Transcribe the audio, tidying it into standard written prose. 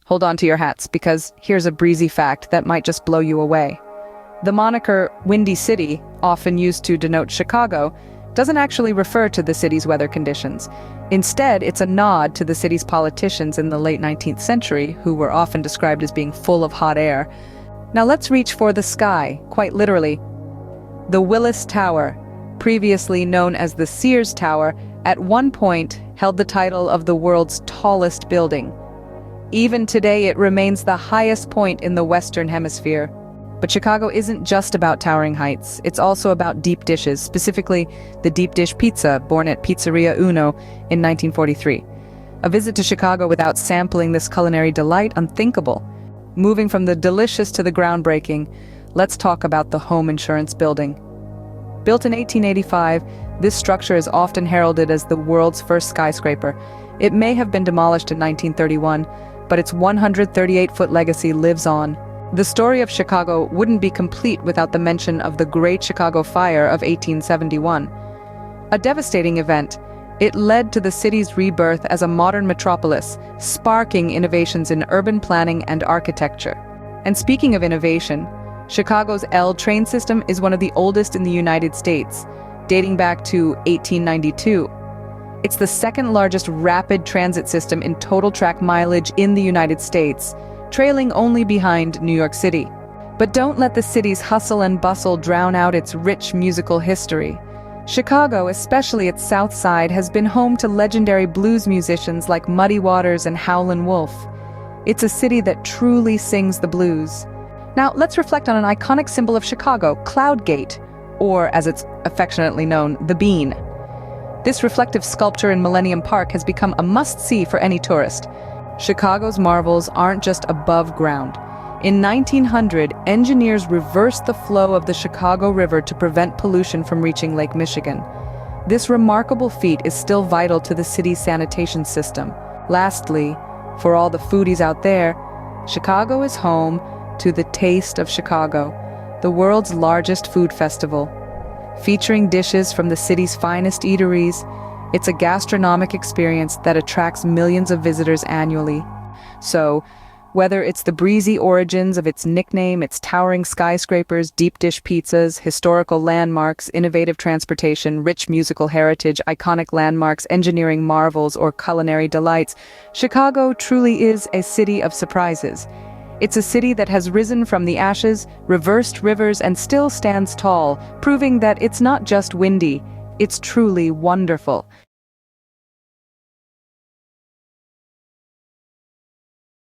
Hold on to your hats, because here's a breezy fact that might just blow you away. The moniker Windy City, often used to denote Chicago, doesn't actually refer to the city's weather conditions. Instead, it's a nod to the city's politicians in the late 19th century, who were often described as being full of hot air. Now let's reach for the sky, quite literally. The Willis Tower, previously known as the Sears Tower, at one point held the title of the world's tallest building. Even today, it remains the highest point in the Western Hemisphere. But Chicago isn't just about towering heights, it's also about deep dishes, specifically the deep dish pizza, born at Pizzeria Uno in 1943. A visit to Chicago without sampling this culinary delight, unthinkable. Moving from the delicious to the groundbreaking, let's talk about the Home Insurance Building. Built in 1885, this structure is often heralded as the world's first skyscraper. It may have been demolished in 1931, but its 138-foot legacy lives on. The story of Chicago wouldn't be complete without the mention of the Great Chicago Fire of 1871. A devastating event, it led to the city's rebirth as a modern metropolis, sparking innovations in urban planning and architecture. And speaking of innovation, Chicago's L train system is one of the oldest in the United States, dating back to 1892. It's the second largest rapid transit system in total track mileage in the United States, trailing only behind New York City. But don't let the city's hustle and bustle drown out its rich musical history. Chicago, especially its South Side, has been home to legendary blues musicians like Muddy Waters and Howlin' Wolf. It's a city that truly sings the blues. Now, let's reflect on an iconic symbol of Chicago, Cloud Gate, or as it's affectionately known, the Bean. This reflective sculpture in Millennium Park has become a must-see for any tourist. Chicago's marvels aren't just above ground. In 1900, engineers reversed the flow of the Chicago River to prevent pollution from reaching Lake Michigan. This remarkable feat is still vital to the city's sanitation system. Lastly, for all the foodies out there, Chicago is home to the Taste of Chicago, the world's largest food festival. Featuring dishes from the city's finest eateries, it's a gastronomic experience that attracts millions of visitors annually. So, whether it's the breezy origins of its nickname, its towering skyscrapers, deep dish pizzas, historical landmarks, innovative transportation, rich musical heritage, iconic landmarks, engineering marvels, or culinary delights, Chicago truly is a city of surprises. It's a city that has risen from the ashes, reversed rivers, and still stands tall, proving that it's not just windy, it's truly wonderful.